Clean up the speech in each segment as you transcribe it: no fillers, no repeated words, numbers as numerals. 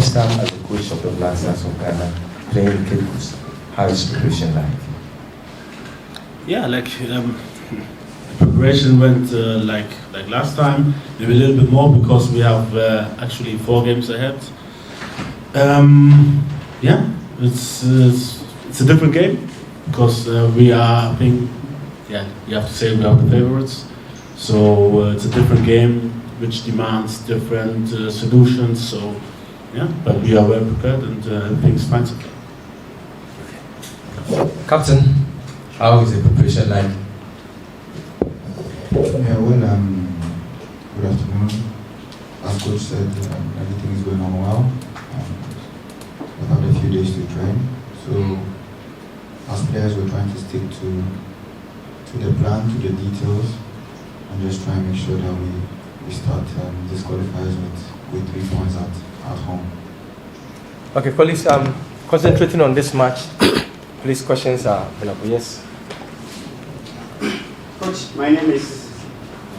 first time as a coach of the Black Stars of Ghana playing Cape Coast. How is preparation like? Yeah, preparation went like last time, maybe a little bit more because we have actually 4 games ahead. Yeah, it's a different game because we are, I think, yeah, you have to say we are the favorites. So it's a different game which demands different solutions. So yeah, but we are well prepared and everything's fine so far. Captain, how is the preparation like? Yeah, well, good afternoon. As coach said, everything is going on well. We've had a few days to train, so as players we're trying to stick to the plan, to the details, and just try and make sure that we start this qualifiers with 3 points at home. Okay, colleagues, concentrating on this match. Please, questions are available. Yes. Coach, my name is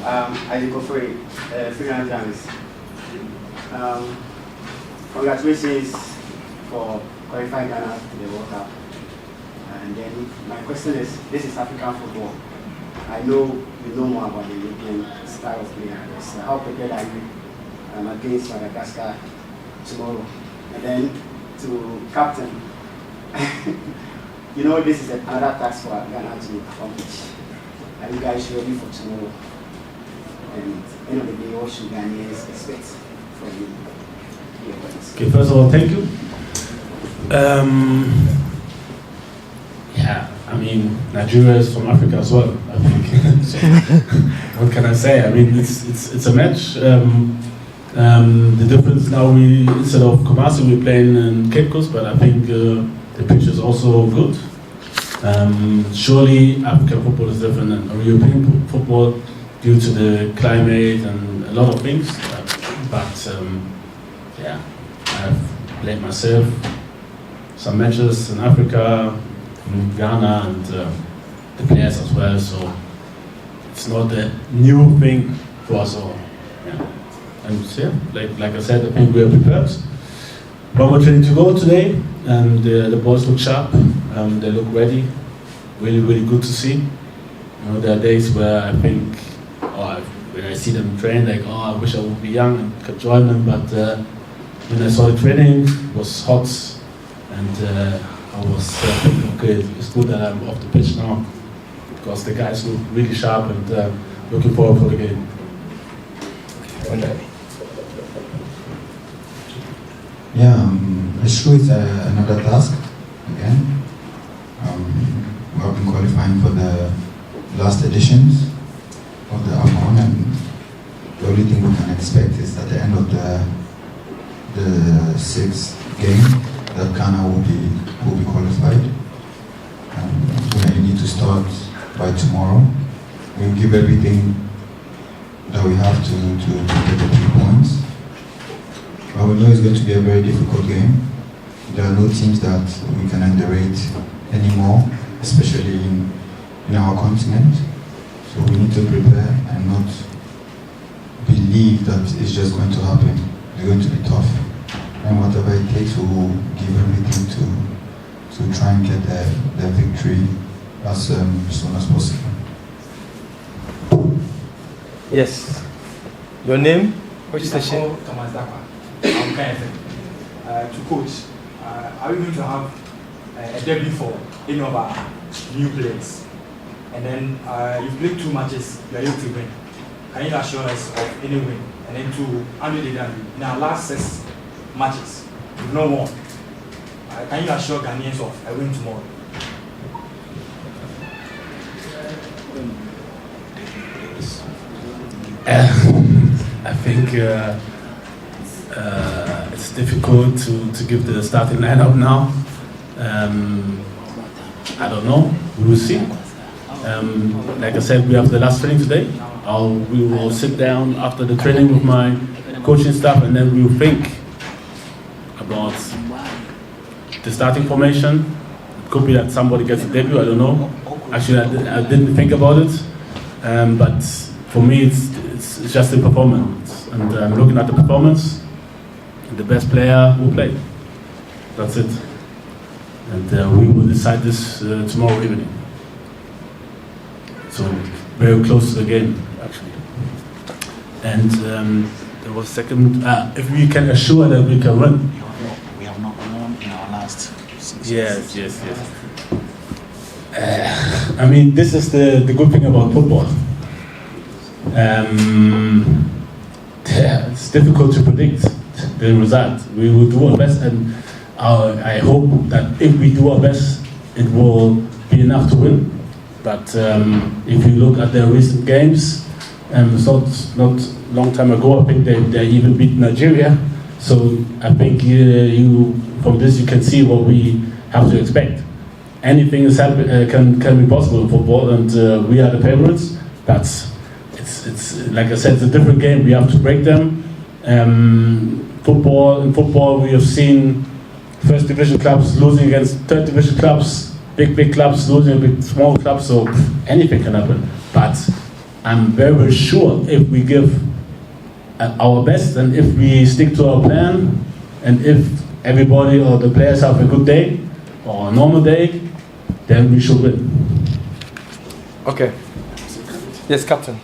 Isaac freelance journalist. Congratulations for qualifying Ghana to the World Cup. And then my question is, this is African football. I know you know more about the European style of play. So how prepared are you against Madagascar tomorrow? And then to captain, you know this is another task for Ghana to accomplish. Are you guys ready for tomorrow? And end of the day, what should Ghanaians expect from you? Okay, first of all, thank you. Yeah, I mean, Nigeria is from Africa as well, I think. So, what can I say? I mean, it's a match. The difference now, instead of Kumasi, we're playing in Cape Coast, but I think the pitch is also good. Surely African football is different than European football due to the climate and a lot of things. Yeah, I've played myself some matches in Africa, in Ghana, and the players as well. So it's not a new thing for us all. Yeah. And yeah, like I said, I think we are prepared. One more training to go today, and the boys look sharp. They look ready. Really, really good to see. You know, there are days where I think, when I see them train, like, I wish I would be young and could join them. But when I saw the training, it was hot, and I was thinking, okay, it's good that I'm off the pitch now, because the guys look really sharp, and looking forward for the game. Yeah, it's true it's another task again. We have been qualifying for the last editions of the AFCON, and the only thing we can expect is at the end of the 6th game that Ghana will be qualified. We need to start by tomorrow. We'll give everything that we have to get the 3 points. But we know it's going to be a very difficult game. There are no teams that we can underrate anymore, especially in our continent. So we need to prepare and not believe that it's just going to happen. It's going to be tough. And whatever it takes, we will give everything to try and get the victory as soon as possible. Yes. Your name? Which station? I'm to coach, are we going to have a debut for any of our new players? And then you've played 2 matches, you are able to win. Can you assure us of any win? And then to Andrew in our last 6 matches, we've not won. Can you assure Ghanaians of a win tomorrow? I think it's difficult to give the starting lineup now. I don't know. We will see. Like I said, we have the last training today. We will sit down after the training with my coaching staff, and then we will think about the starting formation. It could be that somebody gets a debut. I don't know. Actually, I didn't think about it. But for me, it's just the performance, and I'm looking at the performance. the best player will play. That's it. And we will decide this tomorrow evening. So very close to the game, actually. And there was a second, if we can assure that we can win. We have not won in our last 6 Yes. I mean, this is the good thing about football. It's difficult to predict the result. We will do our best, and I hope that if we do our best, it will be enough to win. But if you look at their recent games, it's not long time ago, I think they even beat Nigeria. So I think from this you can see what we have to expect. Anything is can be possible in football, and we are the favorites. But it's like I said, it's a different game. We have to break them. In football, we have seen first division clubs losing against third division clubs, big clubs losing against small clubs. So anything can happen. But I'm very sure if we give our best, and if we stick to our plan, and if everybody or the players have a good day or a normal day, then we should win. Okay. Yes, Captain.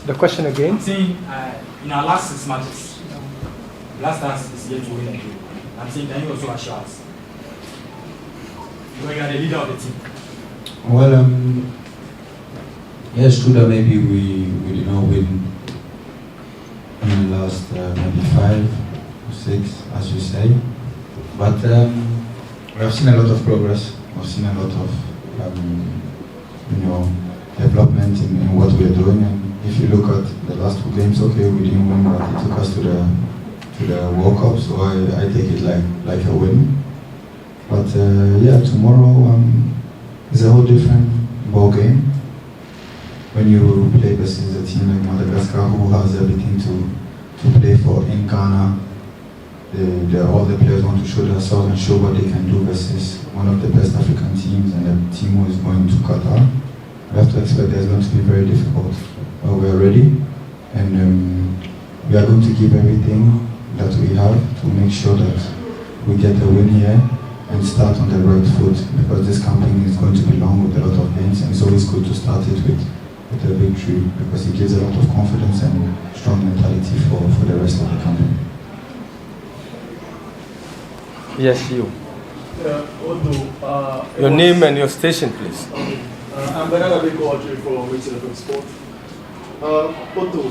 The question again? Saying in our last 6 matches, last us is yet to win a game. I'm saying that you also assure us. Because you are the leader of the team. Well, yes, true that maybe we did not win in the last maybe 5 or 6, as you say. But we have seen a lot of progress. We've seen a lot of development in what we are doing. And if you look at the last 2 games, okay, we didn't win, but it took us to the World Cup. So I take it like a win. But yeah, tomorrow is a whole different ball game. When you play versus a team like Madagascar, who has everything to play for in Ghana, all the players want to show themselves and show what they can do versus one of the best African teams, and the team who is going to Qatar. We have to expect that it's going to be very difficult. But we are ready, and we are going to give everything that we have to make sure that we get a win here and start on the right foot, because this campaign is going to be long with a lot of games, and it's always good to start it with a victory, because it gives a lot of confidence and strong mentality for the rest of the campaign. Yes, you. Otto, Your name and your station, please. I'm Bernard Adekowaji from Rachel FM Sport. Otto,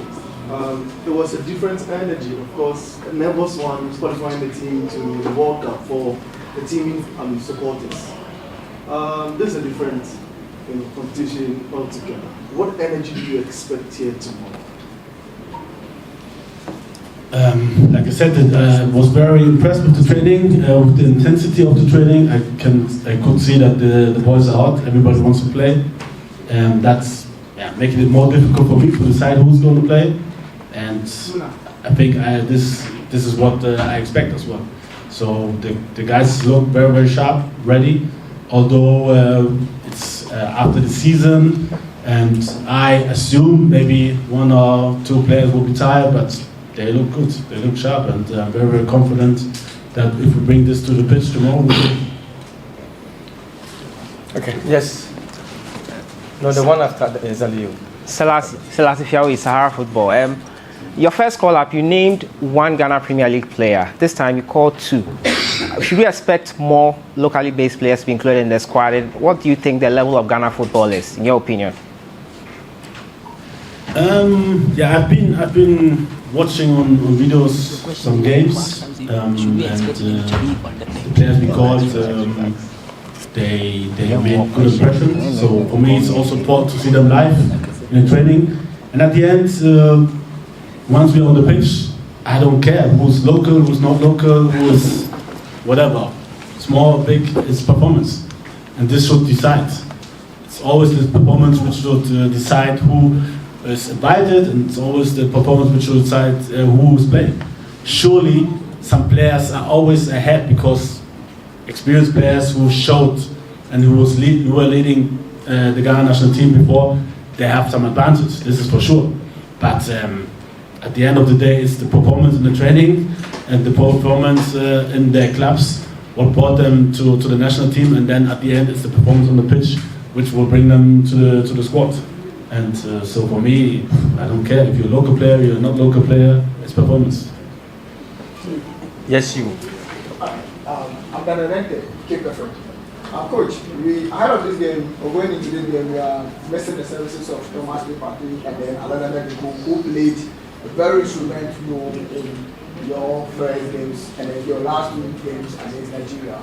there was a different energy, of course. A nervous one qualifying the team to the World Cup for the team supporters. This is a different competition altogether. What energy do you expect here tomorrow? Like I said, I was very impressed with the training, with the intensity of the training. I could see that the boys are hot. Everybody wants to play, and that's making it more difficult for me to decide who's going to play. And I think this is what I expect as well. So the guys look very sharp, ready. Although it's after the season, and I assume maybe 1 or 2 players will be tired, but they look good, they look sharp, and I'm very confident that if we bring this to the pitch tomorrow, we will. Okay, yes. No, the one after is Aliyu. Sellssi Fiawi, Sahara Football. Your first call up, you named 1 Ghana Premier League player. This time you called 2. Should we expect more locally based players to be included in the squad? And what do you think the level of Ghana football is, in your opinion? I've been watching on videos some games, and the players we called, they made good impressions. So for me, it's also important to see them live in the training. And at the end, once we're on the pitch, I don't care who's local, who's not local, who is whatever. Small, big, it's performance. And this should decide. It's always this performance which should decide who is invited, and it's always the performance which will decide who is playing. Surely some players are always ahead because experienced players who showed and who were leading the Ghana national team before, they have some advantage. This is for sure. But at the end of the day, it's the performance in the training and the performance in their clubs what brought them to the national team, and then at the end, it's the performance on the pitch which will bring them to the squad. And so for me, I don't care if you're a local player, you're not a local player, it's performance. Yes, you. I'm Benedicte, Cape Effort. Coach, ahead of this game, or going into this game, we are missing the services of Thomas Party and then Alana who played a very instrumental role in your first games and then your last 2 games against Nigeria.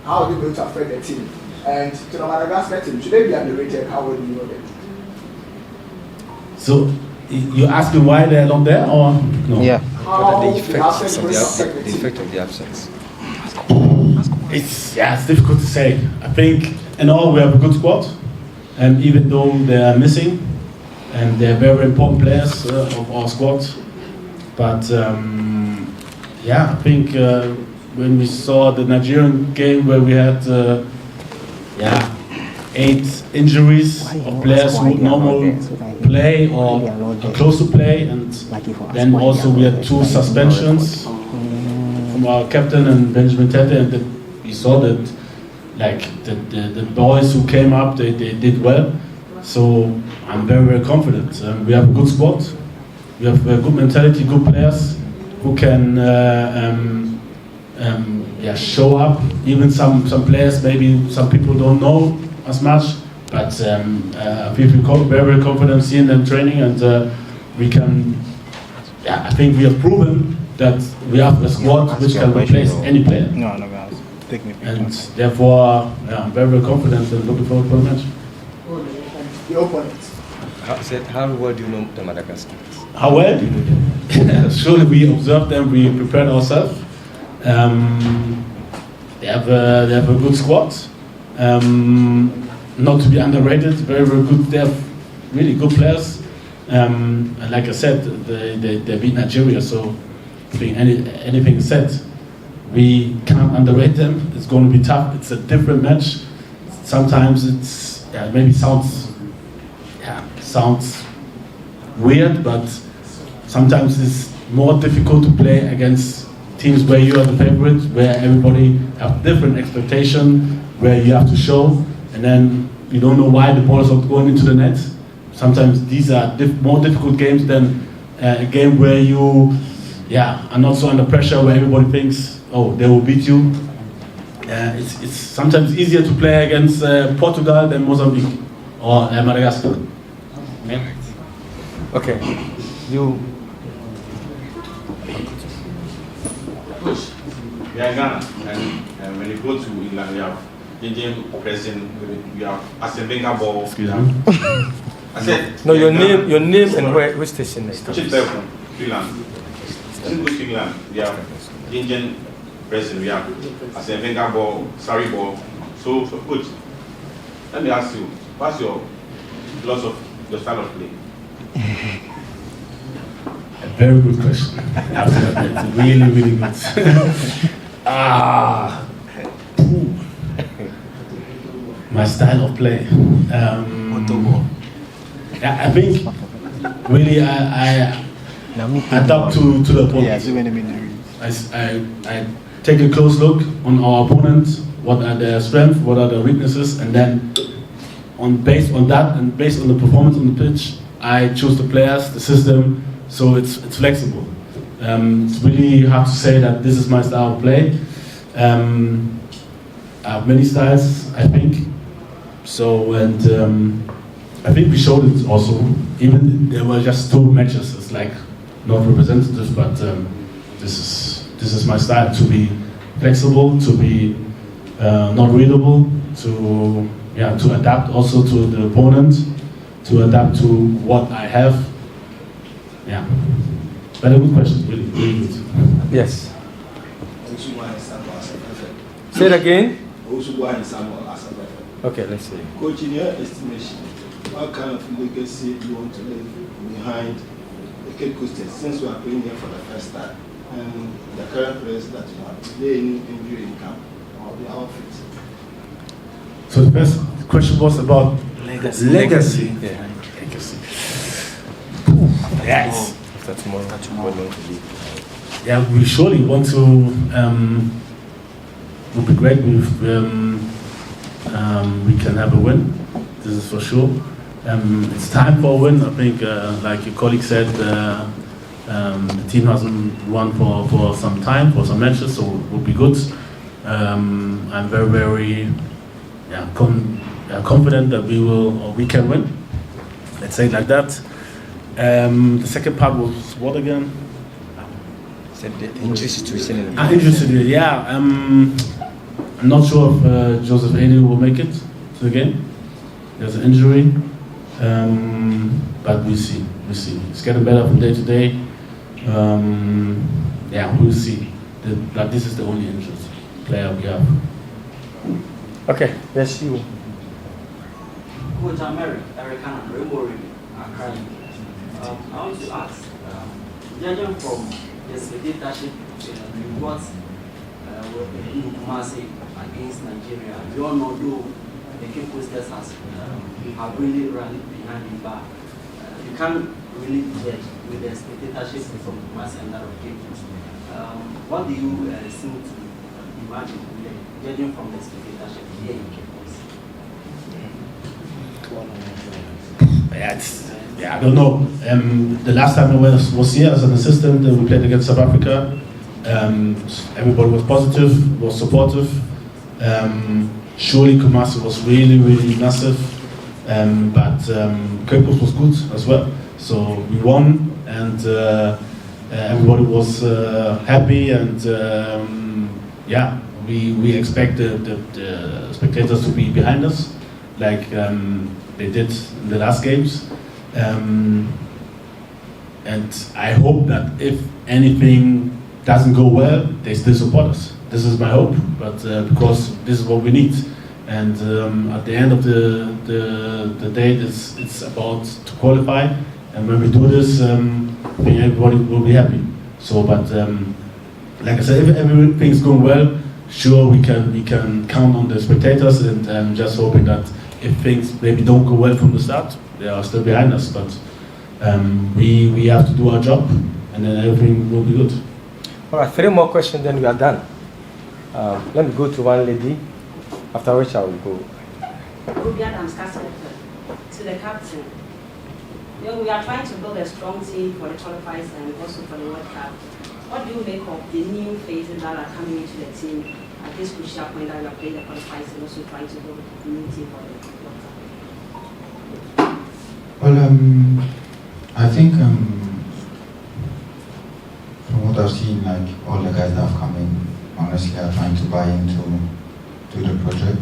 How are they going to affect the team? And to the Madagascar team, should they be underrated? How will you know them? So, you're asking why they're not there, or no? Yeah. How The effect the of the absence. It's difficult to say. I think in all we have a good squad, and even though they are missing, and they're very important players of our squad, but I think when we saw the Nigerian game where we had 8 injuries of players who normally play or are close to play, and then also we had 2 suspensions from our captain and Benjamin Tete, and we saw that the boys who came up, they did well. So I'm very, very confident. We have a good squad, we have a good mentality, good players who can show up. Even some players, maybe some people don't know as much, but I feel very, very confident seeing them training, and we can. I think we have proven that we have a squad which can replace any player. And therefore, I'm very, very confident and looking forward to the match. The opponent. How well do you know the Madagascar? How well? Surely we observed them, we prepared ourselves. They have a good squad. Not to be underrated, very, very good. They have really good players. And like I said, they beat Nigeria, so anything said, we can't underrate them. It's going to be tough. It's a different match. Sometimes it's maybe sounds weird, but sometimes it's more difficult to play against teams where you are the favorite, where everybody have different expectation, where you have to show, and then you don't know why the ball is not going into the net. Sometimes these are more difficult games than a game where you are not so under pressure, where everybody thinks, oh, they will beat you. It's sometimes easier to play against Portugal than Mozambique or Madagascar. Okay, you. We are Ghana, and when you go to England, we have Indian pressing, we have Asenvenga ball. Excuse me. I said, No, your name and which station is Chip from Finland. Since go to England, we have Indian pressing, we have Asenvenga ball, Sari ball. So coach, let me ask you, what's your philosophy, your style of play? A very good question. Absolutely. It's really, really good. My style of play. I think really I adapt to the opponent. I take a close look on our opponent, what are their strengths, what are their weaknesses, and then based on that and based on the performance on the pitch, I choose the players, the system, so it's flexible. It's really hard to say that this is my style of play. I have many styles, I think. So, and I think we showed it also. Even there were just 2 matches. It's like not representative, but this is my style: to be flexible, to be not readable, to adapt also to the opponent, to adapt to what I have. Yeah, but a good question, really, really good. Yes. Say it again. Okay, let's see. Coach, in your estimation, what kind of legacy do you want to leave behind the Cape Coasters since we are playing here for the first time, and the current players that you have? Is there any injury in camp or the outfit? So the first question was about legacy. Yeah. Legacy. Yes. after tomorrow. We're going to leave. Yeah, we surely want to. Would be great if we can have a win. This is for sure. It's time for a win. I think, like your colleague said, the team hasn't won for some time, for some matches, so it would be good. I'm very confident that we can win. Let's say it like that. The second part was what again? Said the injury situation in the injury situation, yeah. I'm not sure if Joseph Addo will make it to the game. There's an injury, but we see. It's getting better from day to day. Yeah, we'll see. But this is the only injured player we have. Okay, yes, you. Coach Eric Hanna, Rainbow Accra. I want to ask, judging from the spectatorship what in Kumasi against Nigeria, we all know though the Cape Coasters have really rallied behind the bar. You can't really judge with the spectatorship from Kumasi and that of Cape Coast. What do you seem to imagine judging from the spectatorship here in Cape Coast? Yeah, I don't know. The last time I was here as an assistant, we played against South Africa. Everybody was positive, was supportive. Surely Kumasi was really massive, but Cape Coast was good as well. So we won, and everybody was happy, and yeah, we expect the spectators to be behind us, like they did in the last games. And I hope that if anything doesn't go well, they still support us. This is my hope, but because this is what we need. And at the end of the day, it's about to qualify. And when we do this, I think everybody will be happy. So, but like I said, if everything's going well, sure we can count on the spectators, and I'm just hoping that if things maybe don't go well from the start, they are still behind us. But we have to do our job, and then everything will be good. All right, 3 more questions, then we are done. Let me go to one lady, after which I will go. To the captain. You know, we are trying to build a strong team for the qualifiers and also for the World Cup. What do you make of the new faces that are coming into the team at this crucial point that we are playing the qualifiers and also trying to build a new team for the World Cup? Well, I think from what I've seen, like all the guys that have come in, honestly, are trying to buy into the project,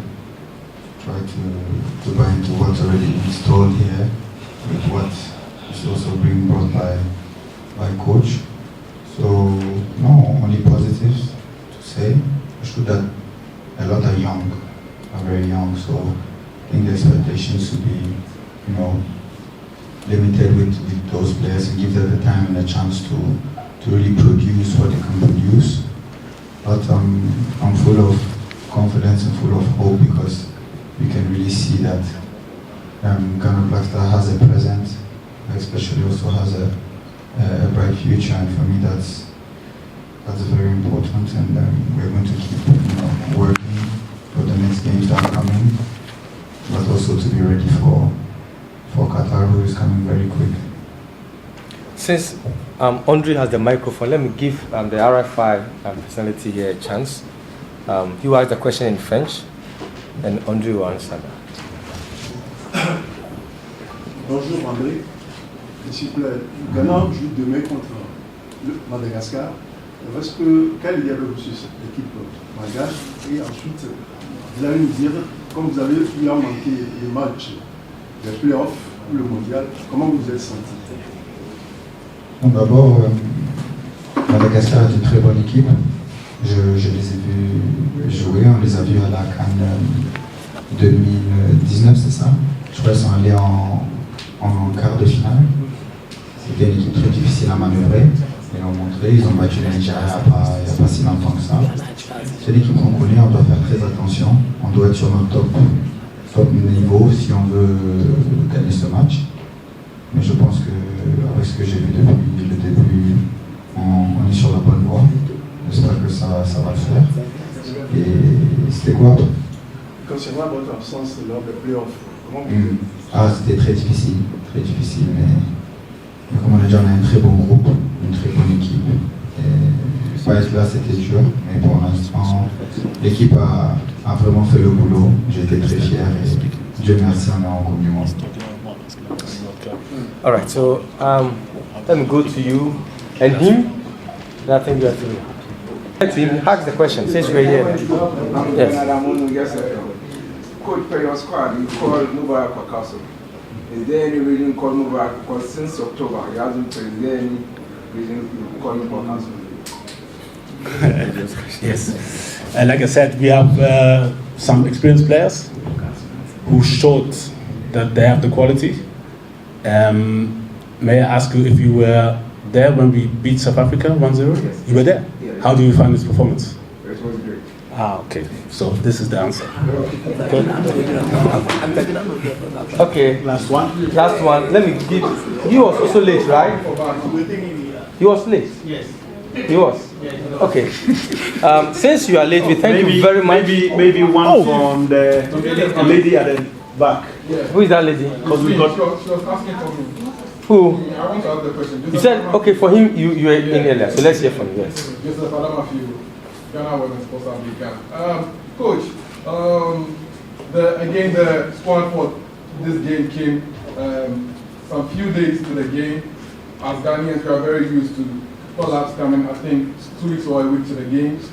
try to buy into what's already installed here, with what is also being brought by coach. So no, only positives to say. It's true that a lot are very young. So I think the expectations should be, limited with those players and give them the time and the chance to really produce what they can produce. But I'm full of confidence and full of hope because we can really see that Ghana Black Star has a present, especially also has a bright future, and for me that's very important, and we're going to keep working for the next games that are coming, but also to be ready for Qatar, who is coming very quick. Since Andre has the microphone, let me give the RFI personality here a chance. He will ask the question in French, and Andre will answer that. Bonjour André, s'il vous plaît, Ghana joue demain contre le Madagascar. Quel est le processus de l'équipe malgache? Et ensuite, vous allez nous dire, comme vous avez eu à manquer les matchs, les playoffs, le mondial, comment vous êtes senti? Bon, d'abord, Madagascar est une très bonne équipe. Je les ai vus jouer, on les a vus à la CAN 2019, c'est ça? Je crois qu'ils sont allés en quart de finale. C'était une équipe très difficile à manœuvrer. Ils l'ont montré, ils ont battu le Nigeria il n'y a pas si longtemps que ça. C'est l'équipe qu'on connaît, on doit faire très attention. On doit être sur notre top niveau si on veut gagner ce match. Mais je pense qu'avec ce que j'ai vu depuis le début, on est sur la bonne voie. J'espère que ça va le faire. Et c'était quoi? Concernant votre absence lors des playoffs, comment c'était très difficile, mais comme on a dit, on a un très bon groupe, une très bonne équipe. Et pas être là, c'était dur, mais pour l'instant, l'équipe a vraiment fait le boulot. J'étais très fier et Dieu merci, on est en Coupe du Monde. All right, so let me go to you and him. I think you have to. Let him ask the question since we're here. Yes. Coach, per your squad, you called Mubarak Wakaso. Is there any reason you call Mubarak? Because since October, he hasn't played. Is there any reason you call him Wakaso? Yes. Like I said, we have some experienced players who showed that they have the quality. May I ask you if you were there when we beat South Africa 1-0? Yes. You were there? Yes. How do you find this performance? It was great. Okay. So this is the answer. Okay. Last one. Let me give. He was also late, right? He was late. Yes. He was. Okay. Since you are late, we thank you very much. Maybe one from the lady at the back. Who is that lady? Because we got. She was asking for me. Who? I want to ask the question. You said, okay, for him, you were in earlier, so let's hear from you. Yes. Joseph Adamafiu, Ghana wasn't supposed to be Ghana. Coach, again, the squad for this game came some few days to the game. As Ghanaians, we are very used to call-ups coming, I think, 2 weeks or a week to the games.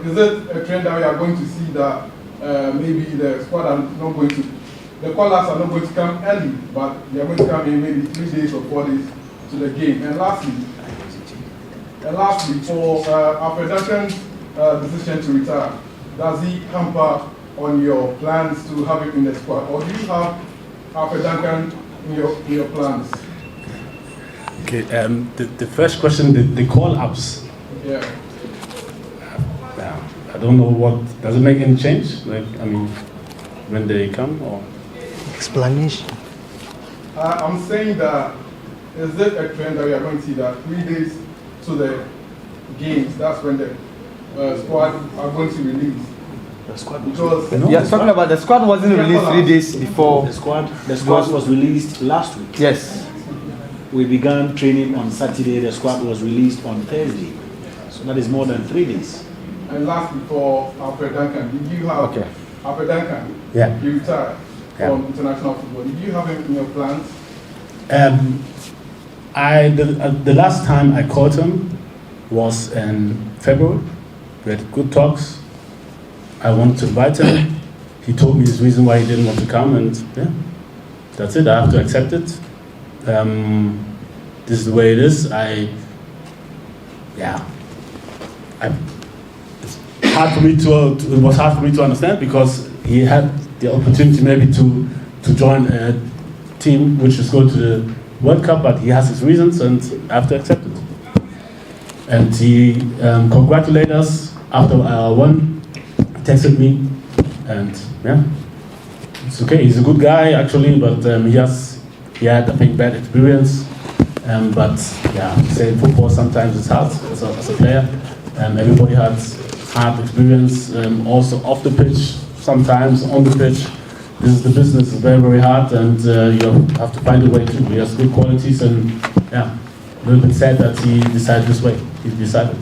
Is it a trend that we are going to see that maybe the squad are not going to, the call-ups are not going to come early, but they are going to come in maybe 3 days or 4 days to the game? And lastly, for Alfred Duncan's decision to retire, does he hamper on your plans to have him in the squad, or do you have Alfred Duncan in your plans? Okay. The first question, the call-ups. Yeah. I don't know what. Does it make any change? Like, I mean, when they come or? Explanation. I'm saying that, is it a trend that we are going to see that 3 days to the games, that's when the squad are going to release? The squad because you are talking about the squad wasn't released 3 days before. The squad was released last week. Yes. We began training on Saturday. The squad was released on Thursday. So that is more than 3 days. And lastly, for Alfred Duncan, did you have Alfred Duncan? Yeah. He retired from international football. Did you have him in your plans? The last time I called him was in February. We had good talks. I wanted to invite him. He told me his reason why he didn't want to come, and yeah, that's it. I have to accept it. This is the way it is. It's hard for me it was hard for me to understand, because he had the opportunity maybe to join a team which is going to the World Cup, but he has his reasons, and I have to accept it. And he congratulated us after our won, texted me, and yeah, it's okay. He's a good guy actually, but he had, I think, bad experience. But yeah, saying football sometimes it's hard as a player. Everybody has hard experience, also off the pitch, sometimes on the pitch. This is the business, it's very, very hard, and you have to find a way too. He has good qualities, and yeah, a little bit sad that he decided this way. He decided.